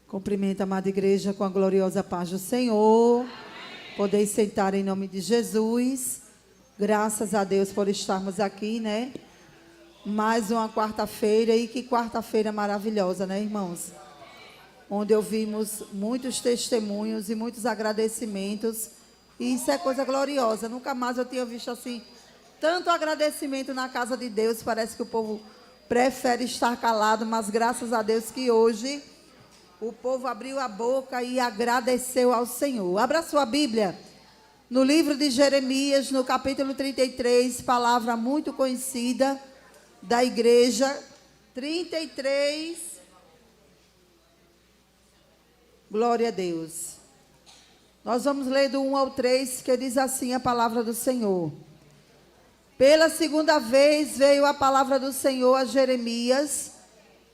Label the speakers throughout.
Speaker 1: Cumprimento a amada igreja com a gloriosa paz do Senhor. Podeis sentar em nome de Jesus. Graças a Deus por estarmos aqui, né? Mais uma quarta-feira, e que quarta-feira maravilhosa, né, irmãos? Onde ouvimos muitos testemunhos e muitos agradecimentos. E isso é coisa gloriosa. Nunca mais eu tinha visto assim tanto agradecimento na casa de Deus. Parece que o povo prefere estar calado, mas graças a Deus que hoje o povo abriu a boca e agradeceu ao Senhor. Abra sua Bíblia no livro de Jeremias, no capítulo 33, palavra muito conhecida da igreja. 33. Glória a Deus. Nós vamos ler do 1 ao 3, que diz assim a palavra do Senhor. Pela segunda vez veio a palavra do Senhor a Jeremias,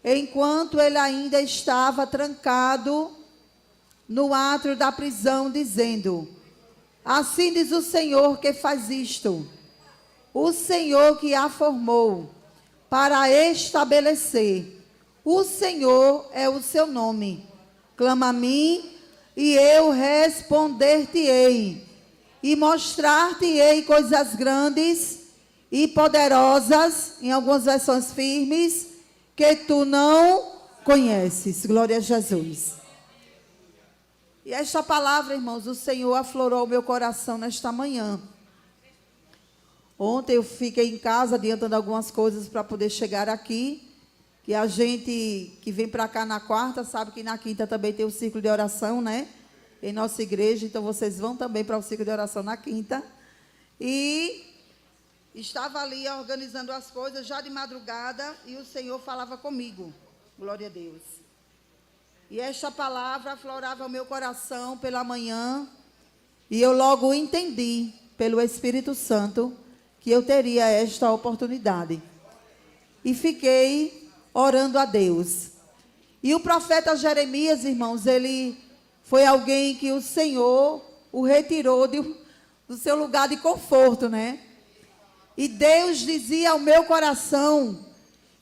Speaker 1: enquanto ele ainda estava trancado no átrio da prisão, dizendo: assim diz o Senhor que faz isto, o Senhor que a formou para estabelecer, o Senhor é o seu nome. Clama a mim e eu responder-te-ei, e mostrar-te-ei coisas grandes e poderosas, em algumas versões firmes, que tu não conheces. Glória a Jesus. E esta palavra, irmãos, o Senhor aflorou o meu coração nesta manhã. Ontem eu fiquei em casa adiantando algumas coisas para poder chegar aqui. Que a gente que vem para cá na quarta sabe que na quinta também tem o ciclo de oração, né? Em nossa igreja. Então vocês vão também para o ciclo de oração na quinta. E estava ali organizando as coisas já de madrugada e o Senhor falava comigo. Glória a Deus. E esta palavra aflorava o meu coração pela manhã e eu logo entendi pelo Espírito Santo que eu teria esta oportunidade. E fiquei orando a Deus. E o profeta Jeremias, irmãos, ele foi alguém que o Senhor o retirou do seu lugar de conforto, né? E Deus dizia ao meu coração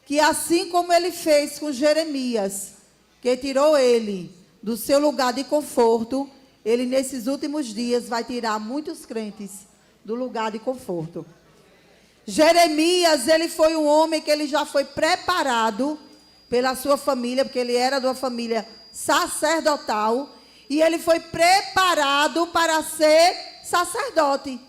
Speaker 1: que assim como ele fez com Jeremias, que tirou ele do seu lugar de conforto, ele nesses últimos dias vai tirar muitos crentes do lugar de conforto. Jeremias, ele foi um homem que ele já foi preparado pela sua família, porque ele era de uma família sacerdotal, e ele foi preparado para ser sacerdote.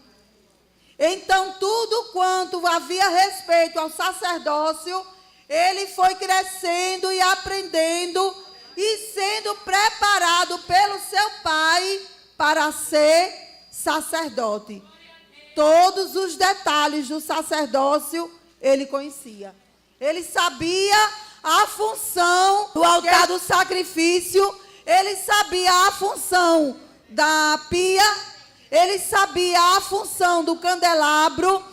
Speaker 1: Então, tudo quanto havia respeito ao sacerdócio, ele foi crescendo e aprendendo e sendo preparado pelo seu pai para ser sacerdote. Todos os detalhes do sacerdócio ele conhecia. Ele sabia a função do altar do sacrifício, ele sabia a função da pia, ele sabia a função do candelabro,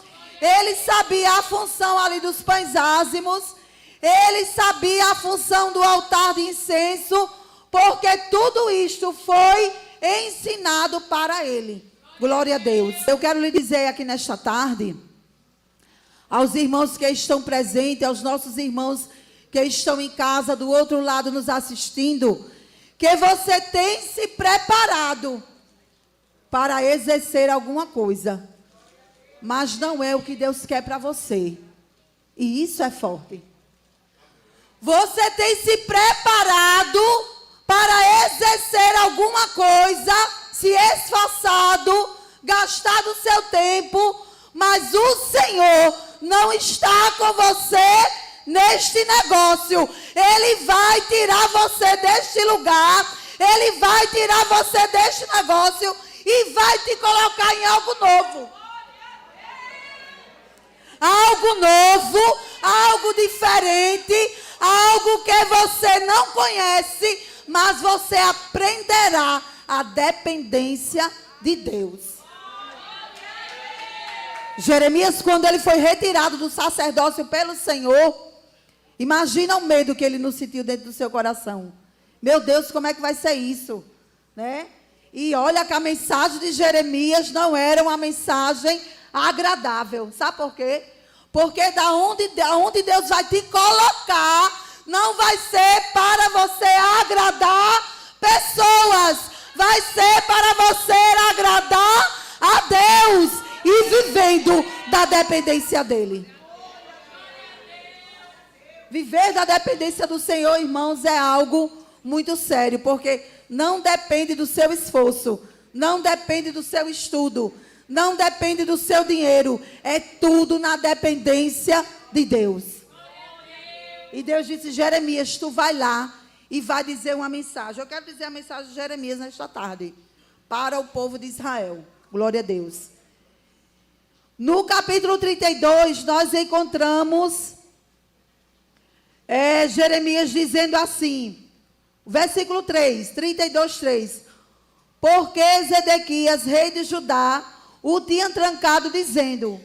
Speaker 1: ele sabia a função ali dos pães ázimos, ele sabia a função do altar de incenso, porque tudo isto foi ensinado para ele. Glória a Deus. Eu quero lhe dizer aqui nesta tarde, aos irmãos que estão presentes, aos nossos irmãos que estão em casa, do outro lado nos assistindo, que você tem se preparado para exercer alguma coisa, mas não é o que Deus quer para você, e isso é forte. Você tem se preparado para exercer alguma coisa, se esforçado, gastado seu tempo, mas o Senhor não está com você neste negócio. Ele vai tirar você deste lugar, ele vai tirar você deste negócio e vai te colocar em algo novo. Algo novo, algo diferente, algo que você não conhece, mas você aprenderá a dependência de Deus. Jeremias, quando ele foi retirado do sacerdócio pelo Senhor, imagina o medo que ele não sentiu dentro do seu coração. Meu Deus, como é que vai ser isso? Né? E olha que a mensagem de Jeremias não era uma mensagem agradável. Sabe por quê? Porque da onde Deus vai te colocar, não vai ser para você agradar vivendo da dependência dele. Viver da dependência do Senhor, irmãos, é algo muito sério, porque não depende do seu esforço, não depende do seu estudo, não depende do seu dinheiro, é tudo na dependência de Deus. E Deus disse: Jeremias, tu vai lá e vai dizer uma mensagem. Eu quero dizer a mensagem de Jeremias nesta tarde, para o povo de Israel. Glória a Deus. No capítulo 32, nós encontramos Jeremias dizendo assim, versículo 3, 32, 3. Porque Zedequias, rei de Judá, o tinha trancado, dizendo...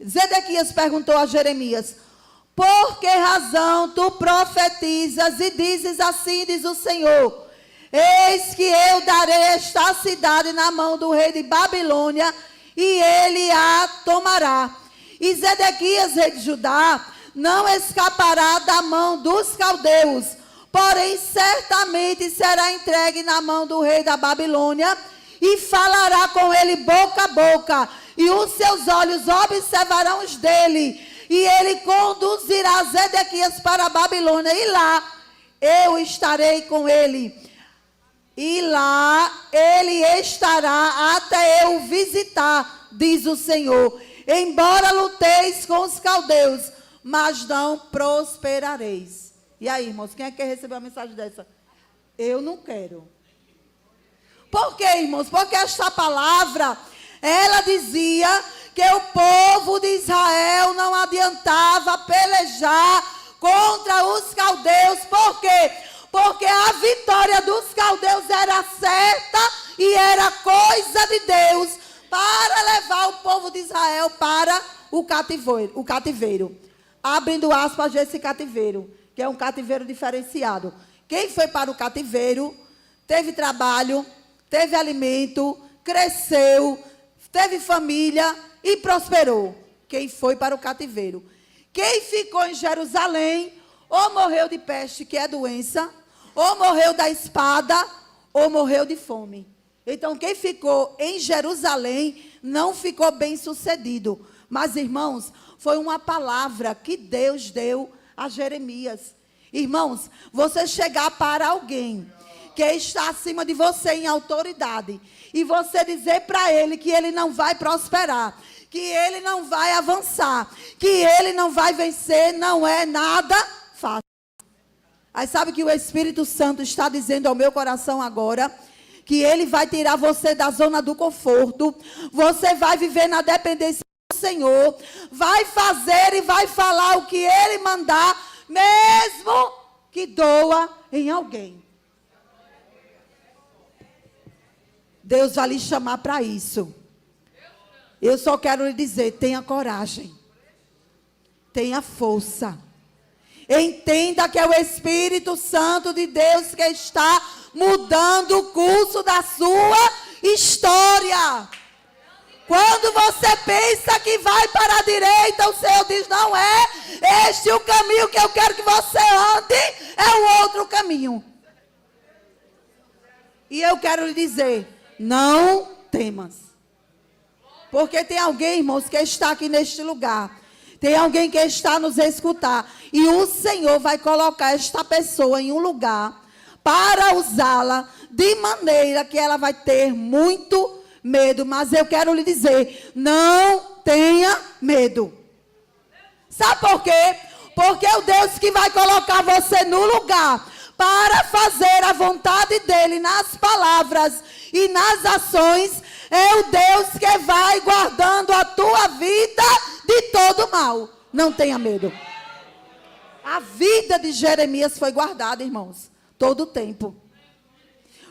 Speaker 1: Zedequias perguntou a Jeremias: por que razão tu profetizas e dizes assim, diz o Senhor: eis que eu darei esta cidade na mão do rei de Babilônia, e ele a tomará. E Zedequias, rei de Judá, não escapará da mão dos caldeus, porém certamente será entregue na mão do rei da Babilônia, e falará com ele boca a boca, e os seus olhos observarão os dele, e ele conduzirá Zedequias para a Babilônia, e lá eu estarei com ele, e lá ele estará até eu visitar, diz o Senhor. Embora luteis com os caldeus, mas não prosperareis. E aí, irmãos, quem é que quer receber uma mensagem dessa? Eu não quero. Por quê, irmãos? Porque esta palavra, ela dizia que o povo de Israel não adiantava pelejar contra os caldeus. Por quê? Porque a vitória dos caldeus era certa e era coisa de Deus para levar o povo de Israel para o cativeiro. Abrindo aspas desse cativeiro, que é um cativeiro diferenciado. Quem foi para o cativeiro, teve trabalho, teve alimento, cresceu, teve família e prosperou. Quem foi para o cativeiro. Quem ficou em Jerusalém, ou morreu de peste, que é doença, ou morreu da espada, ou morreu de fome. Então, quem ficou em Jerusalém não ficou bem sucedido. Mas, irmãos, foi uma palavra que Deus deu a Jeremias. Irmãos, você chegar para alguém que está acima de você em autoridade, e você dizer para ele que ele não vai prosperar, que ele não vai avançar, que ele não vai vencer, não é nada fácil. Aí sabe que o Espírito Santo está dizendo ao meu coração agora, que ele vai tirar você da zona do conforto, você vai viver na dependência do Senhor, vai fazer e vai falar o que ele mandar, mesmo que doa em alguém. Deus vai lhe chamar para isso. Eu só quero lhe dizer, tenha coragem, tenha força. Entenda que é o Espírito Santo de Deus que está mudando o curso da sua história. Quando você pensa que vai para a direita, o Senhor diz: não é este o caminho que eu quero que você ande, é o outro caminho. E eu quero lhe dizer, não temas. Porque tem alguém, irmãos, que está aqui neste lugar. Tem alguém que está nos escutar. E o Senhor vai colocar esta pessoa em um lugar para usá-la de maneira que ela vai ter muito medo. Mas eu quero lhe dizer, não tenha medo. Sabe por quê? Porque é o Deus que vai colocar você no lugar para fazer a vontade dele nas palavras e nas ações. É o Deus que vai guardando a tua vida de todo mal. Não tenha medo. A vida de Jeremias foi guardada, irmãos, todo o tempo.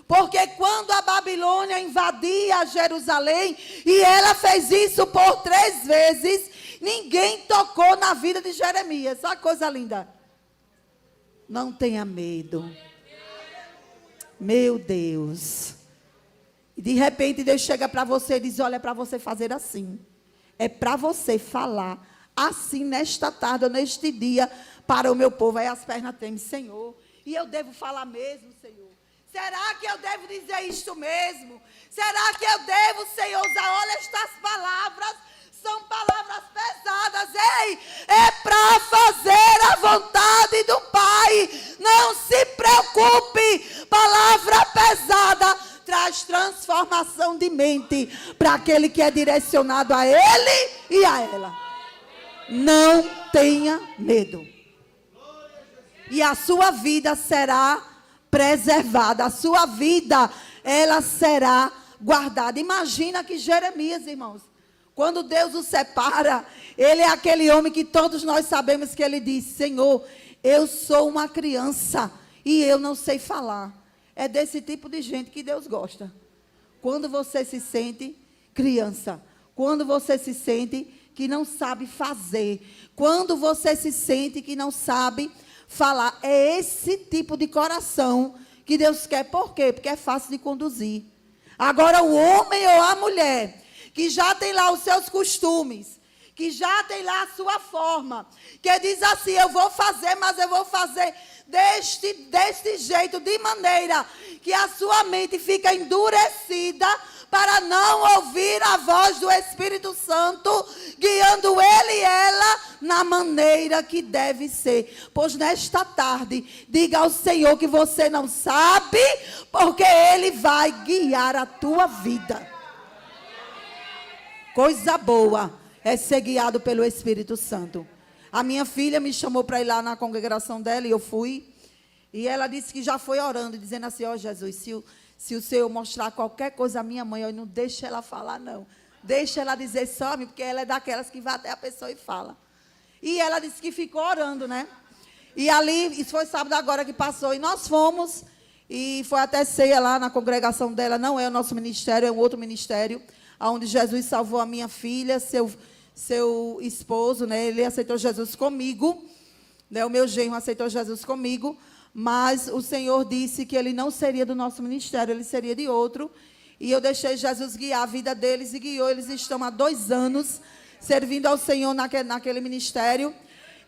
Speaker 1: Porque quando a Babilônia invadia Jerusalém, e ela fez isso por 3 vezes, ninguém tocou na vida de Jeremias. Olha que coisa linda. Não tenha medo. Meu Deus. E de repente Deus chega para você e diz: olha, é para você fazer assim. É para você falar assim nesta tarde ou neste dia para o meu povo. Aí as pernas tremem: Senhor, e eu devo falar mesmo, Senhor? Será que eu devo dizer isto mesmo? Será que eu devo, Senhor, usar, olha estas palavras? são palavras pesadas. Ei, é para fazer a vontade do Pai. Não se preocupe. Palavra pesada traz transformação de mente para aquele que é direcionado a ele e a ela. Não tenha medo. E a sua vida será preservada. A sua vida, ela será guardada. Imagina que Jeremias, irmãos, quando Deus o separa, ele é aquele homem que todos nós sabemos que ele disse: Senhor, eu sou uma criança e eu não sei falar. É desse tipo de gente que Deus gosta. Quando você se sente criança, quando você se sente que não sabe fazer, quando você se sente que não sabe falar, é esse tipo de coração que Deus quer. Por quê? Porque é fácil de conduzir. Agora, o homem ou a mulher que já tem lá os seus costumes, que já tem lá a sua forma, que diz assim: eu vou fazer, mas eu vou fazer deste jeito, de maneira que a sua mente fica endurecida para não ouvir a voz do Espírito Santo, guiando ele e ela na maneira que deve ser. Pois nesta tarde, diga ao Senhor que você não sabe, porque Ele vai guiar a tua vida. Coisa boa é ser guiado pelo Espírito Santo. A minha filha me chamou para ir lá na congregação dela e eu fui. E ela disse que já foi orando, dizendo assim: ó Jesus, se o Senhor mostrar qualquer coisa à minha mãe, não deixa ela falar, não. Deixa ela dizer só, porque ela é daquelas que vai até a pessoa e fala. E ela disse que ficou orando, né? E ali, isso foi sábado agora que passou, e nós fomos, e foi até ceia lá na congregação dela. Não é o nosso ministério, é um outro ministério, onde Jesus salvou a minha filha, seu esposo, né? Ele aceitou Jesus comigo, né? O meu genro aceitou Jesus comigo. Mas o Senhor disse que ele não seria do nosso ministério, ele seria de outro. E eu deixei Jesus guiar a vida deles e guiou. Eles estão há 2 anos servindo ao Senhor naquele ministério.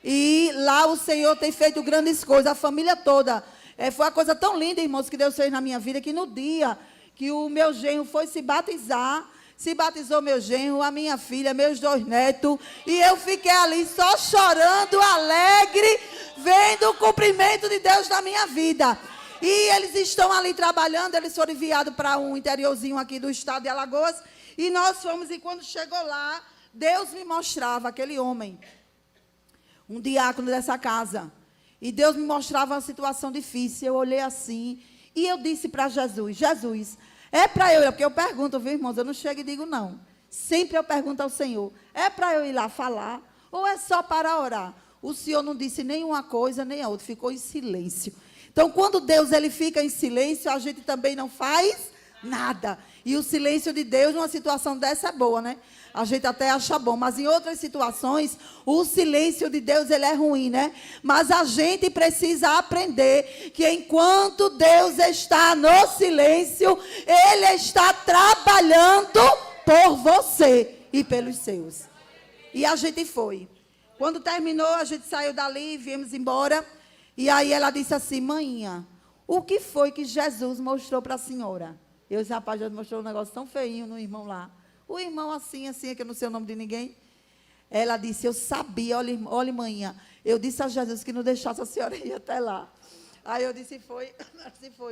Speaker 1: E lá o Senhor tem feito grandes coisas, a família toda. Foi uma coisa tão linda, irmãos, que Deus fez na minha vida, que no dia que o meu genro foi se batizar, se batizou meu genro, a minha filha, meus 2 netos, e eu fiquei ali só chorando, alegre, vendo o cumprimento de Deus na minha vida. E eles estão ali trabalhando, eles foram enviados para um interiorzinho aqui do estado de Alagoas, e nós fomos, e quando chegou lá, Deus me mostrava aquele homem, um diácono dessa casa, e Deus me mostrava uma situação difícil. Eu olhei assim, e eu disse para Jesus: Jesus, é para eu ir, porque eu pergunto, viu, irmãos, eu não chego e digo não. Sempre eu pergunto ao Senhor: é para eu ir lá falar ou é só para orar? O Senhor não disse nenhuma coisa nem a outra, ficou em silêncio. Então, quando Deus ele fica em silêncio, a gente também não faz nada. E o silêncio de Deus numa situação dessa é boa, né? A gente até acha bom, mas em outras situações, o silêncio de Deus ele é ruim, né? Mas a gente precisa aprender que enquanto Deus está no silêncio, Ele está trabalhando por você e pelos seus. E a gente foi. Quando terminou, a gente saiu dali e viemos embora. E aí ela disse assim: Maninha, o que foi que Jesus mostrou para a senhora? Eu disse: rapaz, já mostrou um negócio tão feinho no irmão lá. O irmão assim, que eu não sei o nome de ninguém. Ela disse: eu sabia, olha, manhã. Eu disse a Jesus que não deixasse a senhora ir até lá. Aí eu disse: foi,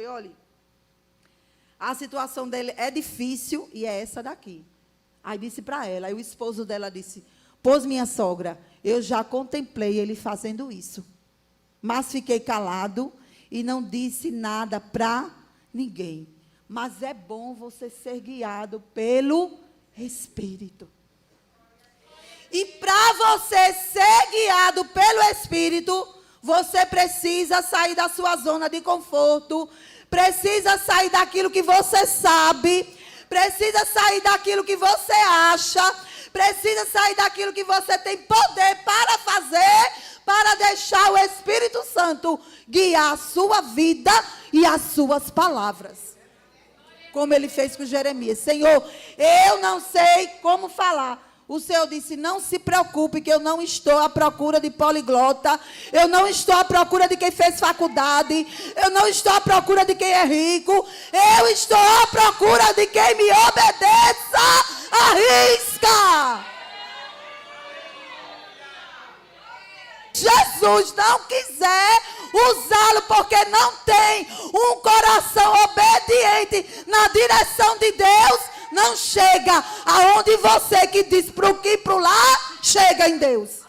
Speaker 1: olha. A situação dele é difícil e é essa daqui. Aí disse para ela, aí o esposo dela disse: pois minha sogra, eu já contemplei ele fazendo isso. Mas fiquei calado e não disse nada para ninguém. Mas é bom você ser guiado pelo Espírito. E para você ser guiado pelo Espírito, você precisa sair da sua zona de conforto, precisa sair daquilo que você sabe, precisa sair daquilo que você acha, precisa sair daquilo que você tem poder para fazer, para deixar o Espírito Santo guiar a sua vida e as suas palavras. Como ele fez com Jeremias: Senhor, eu não sei como falar. O Senhor disse: não se preocupe, que eu não estou à procura de poliglota, eu não estou à procura de quem fez faculdade, eu não estou à procura de quem é rico, eu estou à procura de quem me obedeça à risca. Jesus não quiser usá-lo porque não tem um coração obediente na direção de Deus, não chega aonde você que diz para o que e para o lá, chega em Deus.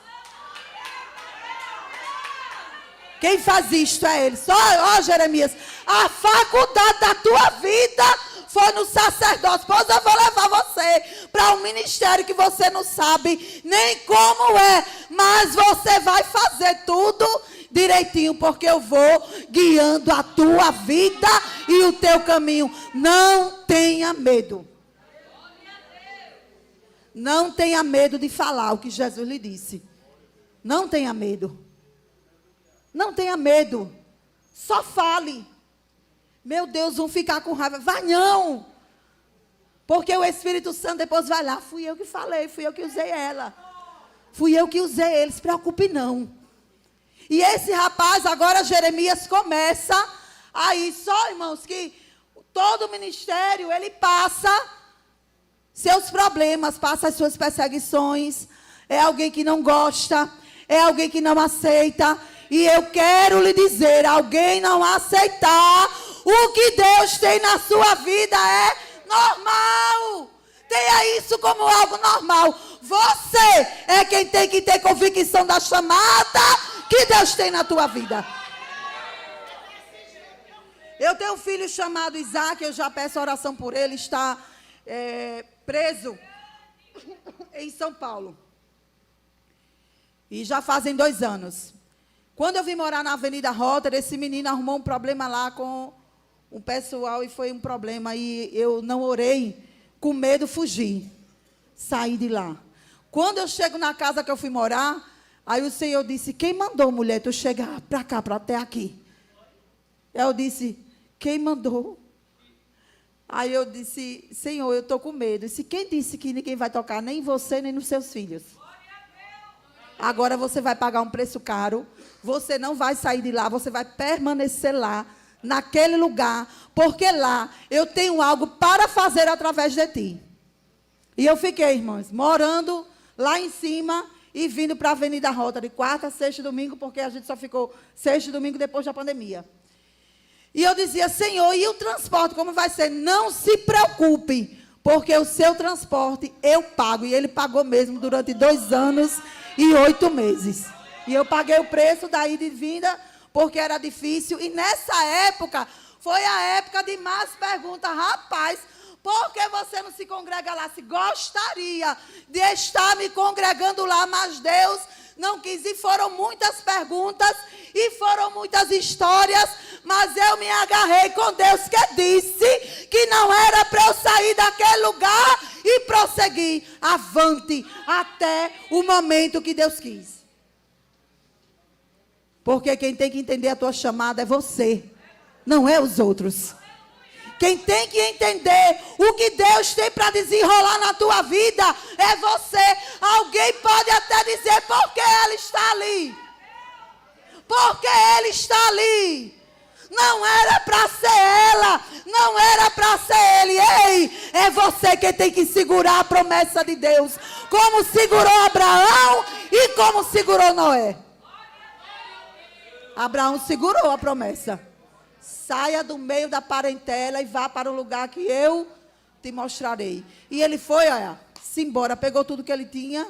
Speaker 1: Quem faz isto é Ele. Só, ó Jeremias, a faculdade da tua vida foi no sacerdócio. Pois eu vou levar você para um ministério que você não sabe nem como é. Mas você vai fazer tudo direitinho, porque eu vou guiando a tua vida e o teu caminho. Não tenha medo. Não tenha medo de falar o que Jesus lhe disse. Não tenha medo. Não tenha medo. Só fale. Meu Deus, vão ficar com raiva. Vai não. Porque o Espírito Santo depois vai lá. Fui eu que falei, fui eu que usei ela. Fui eu que usei ele, se preocupe não. E esse rapaz, agora Jeremias começa aí, só irmãos, que todo ministério, ele passa seus problemas, passa as suas perseguições. É alguém que não gosta, é alguém que não aceita. E eu quero lhe dizer, alguém não aceitar o que Deus tem na sua vida é normal. Tenha isso como algo normal. Você é quem tem que ter convicção da chamada que Deus tem na tua vida. Eu tenho um filho chamado Isaac, eu já peço oração por ele, está preso em São Paulo. E já fazem 2 anos. Quando eu vim morar na Avenida Rotary, esse menino arrumou um problema lá com o pessoal e foi um problema. E eu não orei, com medo, fugi. Saí de lá. Quando eu chego na casa que eu fui morar, aí o Senhor disse, quem mandou, mulher, tu chegar para cá, para até aqui? Eu disse, quem mandou? Aí eu disse, Senhor, eu estou com medo. Disse, quem disse que ninguém vai tocar, nem você, nem nos seus filhos? Agora você vai pagar um preço caro. Você não vai sair de lá, você vai permanecer lá, naquele lugar, porque lá eu tenho algo para fazer através de ti. E eu fiquei, irmãos, morando lá em cima e vindo para a Avenida Rotary, quarta, sexta e domingo, porque a gente só ficou sexta e domingo depois da pandemia. E eu dizia, Senhor, e o transporte, como vai ser? Não se preocupe, porque o seu transporte eu pago. E ele pagou mesmo durante 2 anos e 8 meses. E eu paguei o preço da ida e vinda, porque era difícil. E nessa época, foi a época de mais perguntas. Rapaz, por que você não se congrega lá? Se gostaria de estar me congregando lá, mas Deus não quis. E foram muitas perguntas e foram muitas histórias, mas eu me agarrei com Deus que disse que não era para eu sair daquele lugar e prosseguir avante até o momento que Deus quis. Porque quem tem que entender a tua chamada é você, não é os outros. Quem tem que entender o que Deus tem para desenrolar na tua vida é você. Alguém pode até dizer, por que ela está ali? Porque ele está ali. Não era para ser ela, não era para ser ele. Ei, é você que tem que segurar a promessa de Deus, como segurou Abraão e como segurou Noé. Abraão segurou a promessa. Saia do meio da parentela e vá para o lugar que eu te mostrarei. E ele foi, olha, se embora, pegou tudo que ele tinha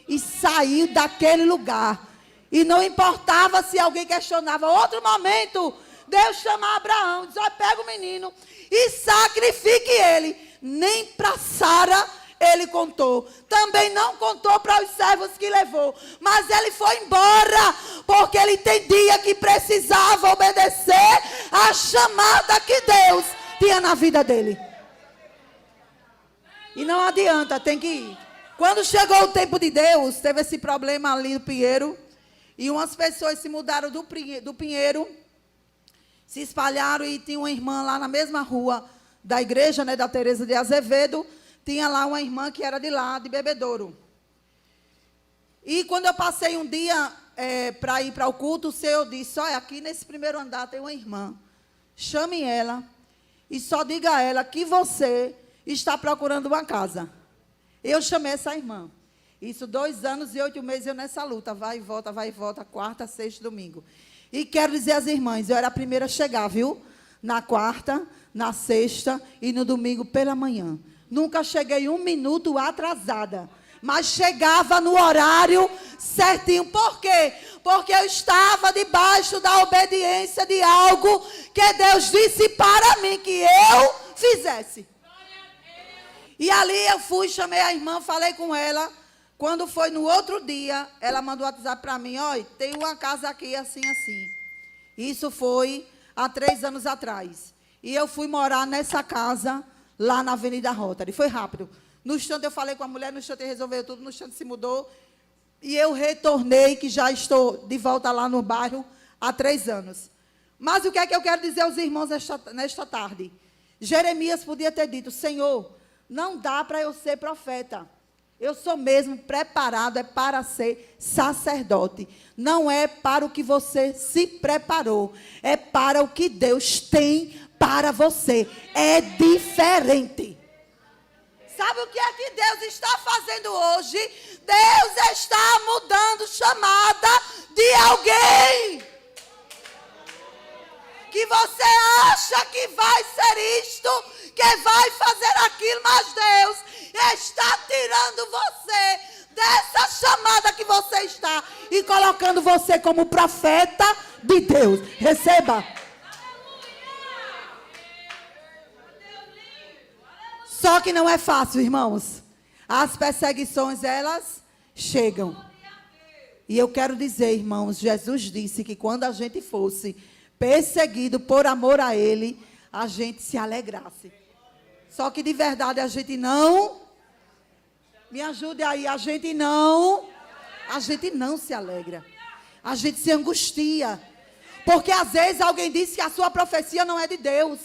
Speaker 1: e saiu daquele lugar. E não importava se alguém questionava. Outro momento, Deus chama Abraão, diz, olha, pega o menino e sacrifique ele. Nem para Sara ele contou. Também não contou para os servos que levou. Mas ele foi embora, porque ele entendia que precisava obedecer a chamada que Deus tinha na vida dele. E não adianta, tem que ir. Quando chegou o tempo de Deus, teve esse problema ali no Pinheiro. E umas pessoas se mudaram do Pinheiro, se espalharam e tinha uma irmã lá na mesma rua da igreja, né, da Teresa de Azevedo. Tinha lá uma irmã que era de lá, de Bebedouro. E quando eu passei um dia para ir para o culto, o Senhor disse, olha, aqui nesse primeiro andar tem uma irmã. Chame ela e só diga a ela que você está procurando uma casa. Eu chamei essa irmã. Isso 2 anos e 8 meses eu nessa luta. Vai e volta, quarta, sexta, domingo. E quero dizer às irmãs, eu era a primeira a chegar, viu? Na quarta, na sexta e no domingo pela manhã. Nunca cheguei 1 minuto atrasada. Mas chegava no horário certinho. Por quê? Porque eu estava debaixo da obediência de algo que Deus disse para mim que eu fizesse. E ali eu fui, chamei a irmã, falei com ela. Quando foi no outro dia, ela mandou um WhatsApp para mim. Olha, tem uma casa aqui assim, assim. Isso foi há 3 anos atrás. E eu fui morar nessa casa lá na Avenida Rotary. Foi rápido. No instante eu falei com a mulher, no instante resolveu tudo, no instante se mudou. E eu retornei, que já estou de volta lá no bairro há 3 anos. Mas o que é que eu quero dizer aos irmãos nesta tarde? Jeremias podia ter dito, Senhor, não dá para eu ser profeta. Eu sou mesmo preparado, é para ser sacerdote. Não é para o que você se preparou. É para o que Deus tem para você. É diferente. Sabe o que é que Deus está fazendo hoje? Deus está mudando chamada de alguém. Que você acha que vai ser isto, que vai fazer aquilo, mas Deus está tirando você dessa chamada que você está e colocando você como profeta de Deus. Receba. Só que não é fácil, irmãos. As perseguições, elas chegam. E eu quero dizer, irmãos, Jesus disse que quando a gente fosse perseguido por amor a Ele, a gente se alegrasse. Só que de verdade a gente não, me ajude aí, a gente não se alegra. A gente se angustia. Porque às vezes alguém diz que a sua profecia não é de Deus.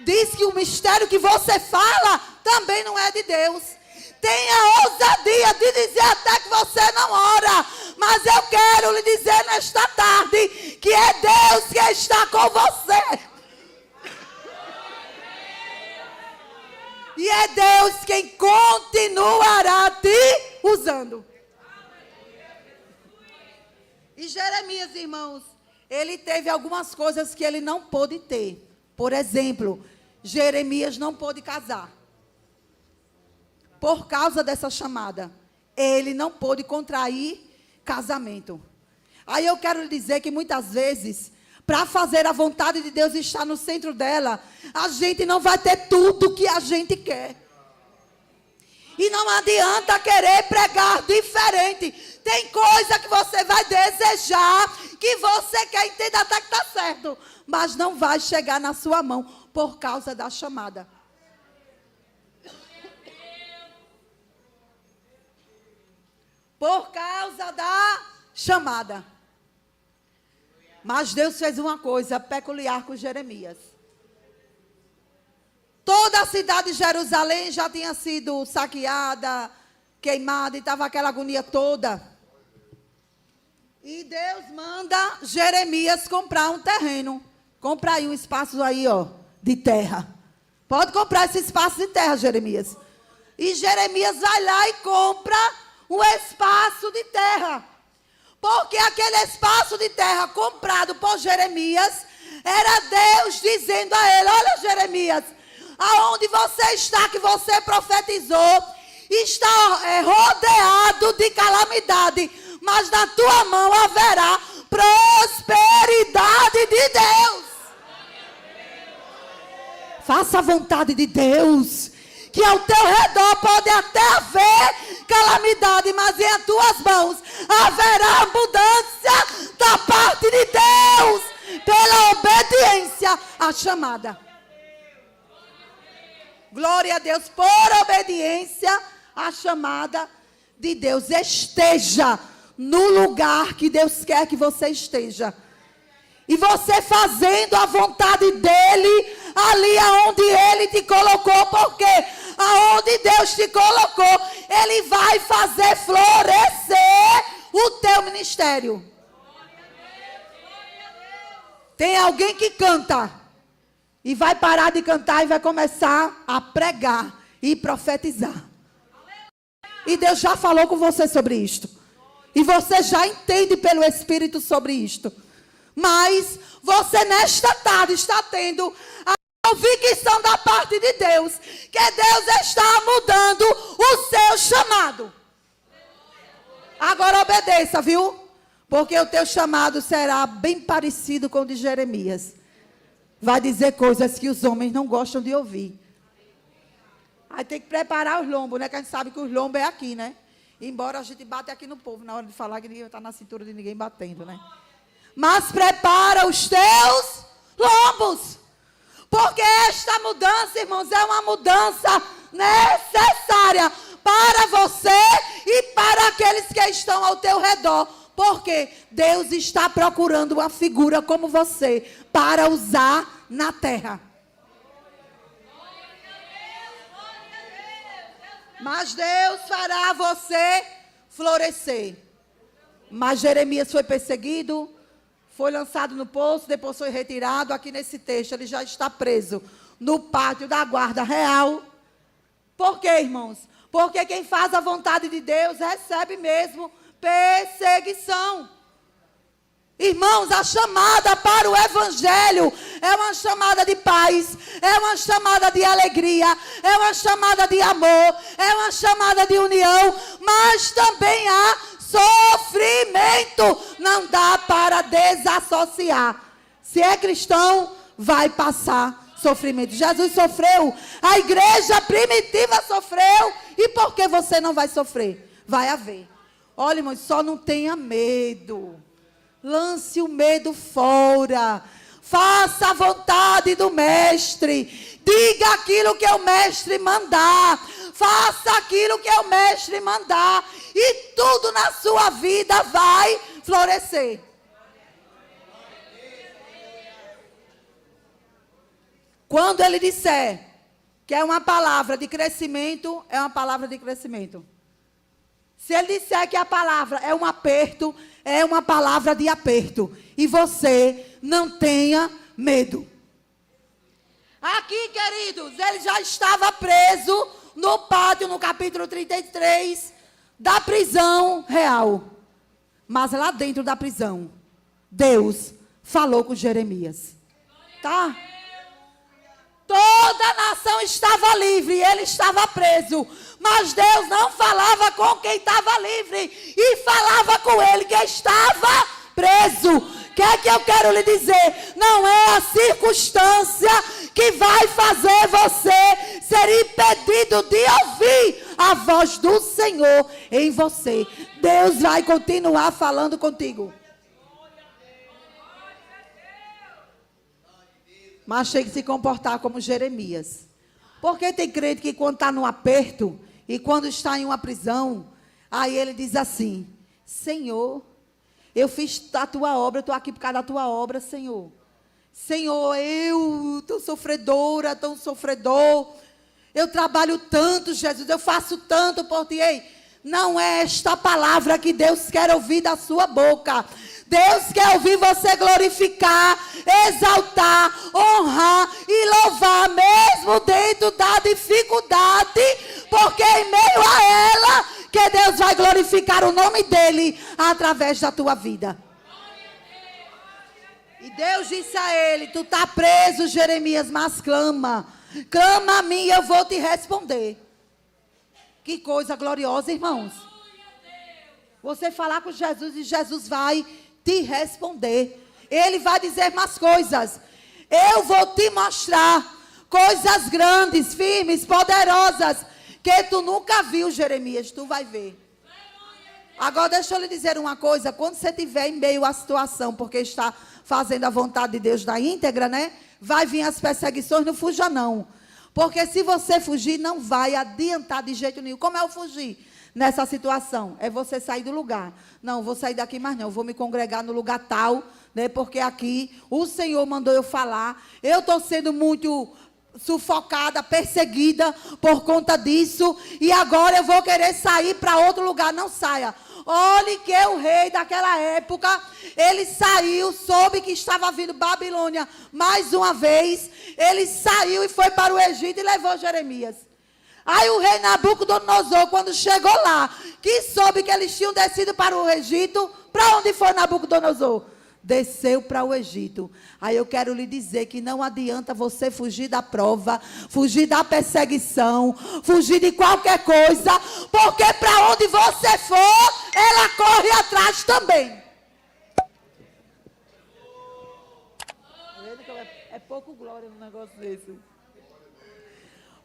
Speaker 1: Diz que o mistério que você fala também não é de Deus. Tenha ousadia de dizer até que você não ora. Mas eu quero lhe dizer nesta tarde que é Deus que está com você. E é Deus quem continuará te usando. E Jeremias, irmãos, ele teve algumas coisas que ele não pôde ter. Por exemplo, Jeremias não pôde casar. Por causa dessa chamada, ele não pôde contrair casamento. Aí eu quero lhe dizer que muitas vezes, para fazer a vontade de Deus estar no centro dela, a gente não vai ter tudo que a gente quer. E não adianta querer pregar diferente. Tem coisa que você vai desejar, que você quer entender até que está certo, mas não vai chegar na sua mão por causa da chamada. Por causa da chamada. Mas Deus fez uma coisa peculiar com Jeremias. Toda a cidade de Jerusalém já tinha sido saqueada, queimada, e estava aquela agonia toda. E Deus manda Jeremias comprar um terreno. Compra aí um espaço aí, ó, de terra. Pode comprar esse espaço de terra, Jeremias. E Jeremias vai lá e compra um espaço de terra. Porque aquele espaço de terra comprado por Jeremias era Deus dizendo a ele, olha Jeremias, aonde você está, que você profetizou, está rodeado de calamidade, mas na tua mão haverá prosperidade de Deus. Faça a vontade de Deus, que ao teu redor pode até haver calamidade, mas em as tuas mãos haverá abundância da parte de Deus, pela obediência à chamada. Glória a Deus, por obediência à chamada de Deus. Esteja no lugar que Deus quer que você esteja. E você fazendo a vontade dEle, ali aonde Ele te colocou, porque aonde Deus te colocou, Ele vai fazer florescer o teu ministério. Tem alguém que canta e vai parar de cantar e vai começar a pregar e profetizar. E Deus já falou com você sobre isto. E você já entende pelo Espírito sobre isto. Mas você nesta tarde está tendo a convicção da parte de Deus, que Deus está mudando o seu chamado. Agora obedeça, viu? Porque o teu chamado será bem parecido com o de Jeremias. Vai dizer coisas que os homens não gostam de ouvir. Aí tem que preparar os lombos, né? Que a gente sabe que os lombos é aqui, né? Embora a gente bate aqui no povo, na hora de falar que ninguém está na cintura de ninguém batendo, né? Mas prepara os teus lombos. Porque esta mudança, irmãos, é uma mudança necessária para você e para aqueles que estão ao teu redor. Porque Deus está procurando uma figura como você para usar na terra. Mas Deus fará você florescer. Mas Jeremias foi perseguido, foi lançado no poço, depois foi retirado. Aqui nesse texto ele já está preso no pátio da guarda real. Por quê, irmãos? Porque quem faz a vontade de Deus recebe mesmo perseguição. Irmãos, a chamada para o evangelho é uma chamada de paz, é uma chamada de alegria, é uma chamada de amor, é uma chamada de união, mas também há sofrimento. Não dá para desassociar. Se é cristão, vai passar sofrimento. Jesus sofreu, a igreja primitiva sofreu. E por que você não vai sofrer? Vai haver. Olha, irmãos, só não tenha medo. Lance o medo fora. Faça a vontade do mestre. Diga aquilo que o mestre mandar. Faça aquilo que o mestre mandar. E tudo na sua vida vai florescer. Quando ele disser que é uma palavra de crescimento, é uma palavra de crescimento. Se ele disser que a palavra é um aperto, é uma palavra de aperto. E você não tenha medo. Aqui, queridos, ele já estava preso no pátio, no capítulo 33, da prisão real. Mas lá dentro da prisão, Deus falou com Jeremias. Tá? Toda a nação estava livre e ele estava preso. Mas Deus não falava com quem estava livre. E falava com ele que estava preso. O que é que eu quero lhe dizer? Não é a circunstância que vai fazer você ser impedido de ouvir a voz do Senhor em você. Deus vai continuar falando contigo. Mas tem que se comportar como Jeremias. Porque tem crente que quando está no aperto e quando está em uma prisão, aí ele diz assim: Senhor, eu fiz a tua obra, eu estou aqui por causa da tua obra, Senhor. Senhor, eu tão sofredora, tão sofredor. Eu trabalho tanto, Jesus, eu faço tanto por ti. Ei, não é esta palavra que Deus quer ouvir da sua boca. Deus quer ouvir você glorificar, exaltar, honrar e louvar, mesmo dentro da dificuldade, porque em meio a ela, que Deus vai glorificar o nome dele através da tua vida. E Deus disse a ele: tu está preso, Jeremias, mas clama. Clama a mim e eu vou te responder. Que coisa gloriosa, irmãos. Você falar com Jesus e Jesus vai te responder. Ele vai dizer mais coisas. Eu vou te mostrar coisas grandes, firmes, poderosas, que tu nunca viu, Jeremias. Tu vai ver. Agora deixa eu lhe dizer uma coisa. Quando você estiver em meio à situação, porque está fazendo a vontade de Deus da íntegra, né? Vai vir as perseguições, não fuja não. Porque se você fugir, não vai adiantar de jeito nenhum. Como é o fugir nessa situação? É você sair do lugar. Não, vou sair daqui mais não. Vou me congregar no lugar tal, né? Porque aqui o Senhor mandou eu falar. Eu estou sendo muito sufocada, perseguida por conta disso. E agora eu vou querer sair para outro lugar. Não saia. Olhe que o rei daquela época, ele saiu, soube que estava vindo Babilônia mais uma vez. Ele saiu e foi para o Egito e levou Jeremias. Aí o rei Nabucodonosor, quando chegou lá, que soube que eles tinham descido para o Egito, para onde foi Nabucodonosor? Desceu para o Egito. Aí eu quero lhe dizer que não adianta você fugir da prova, fugir da perseguição, fugir de qualquer coisa, porque para onde você for, ela corre atrás também. É pouco glória num negócio desse.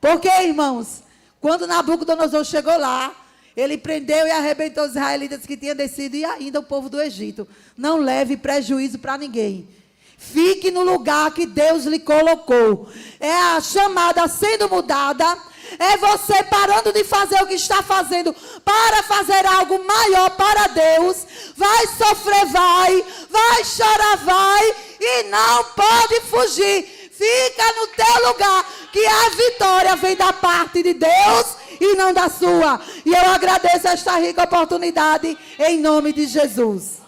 Speaker 1: Porque, irmãos, quando Nabucodonosor chegou lá, ele prendeu e arrebentou os israelitas que tinham descido e ainda o povo do Egito. Não leve prejuízo para ninguém. Fique no lugar que Deus lhe colocou. É a chamada sendo mudada. É você parando de fazer o que está fazendo para fazer algo maior para Deus. Vai sofrer, vai chorar, vai, e não pode fugir. Fica no teu lugar, que a vitória vem da parte de Deus e não da sua. E eu agradeço esta rica oportunidade em nome de Jesus.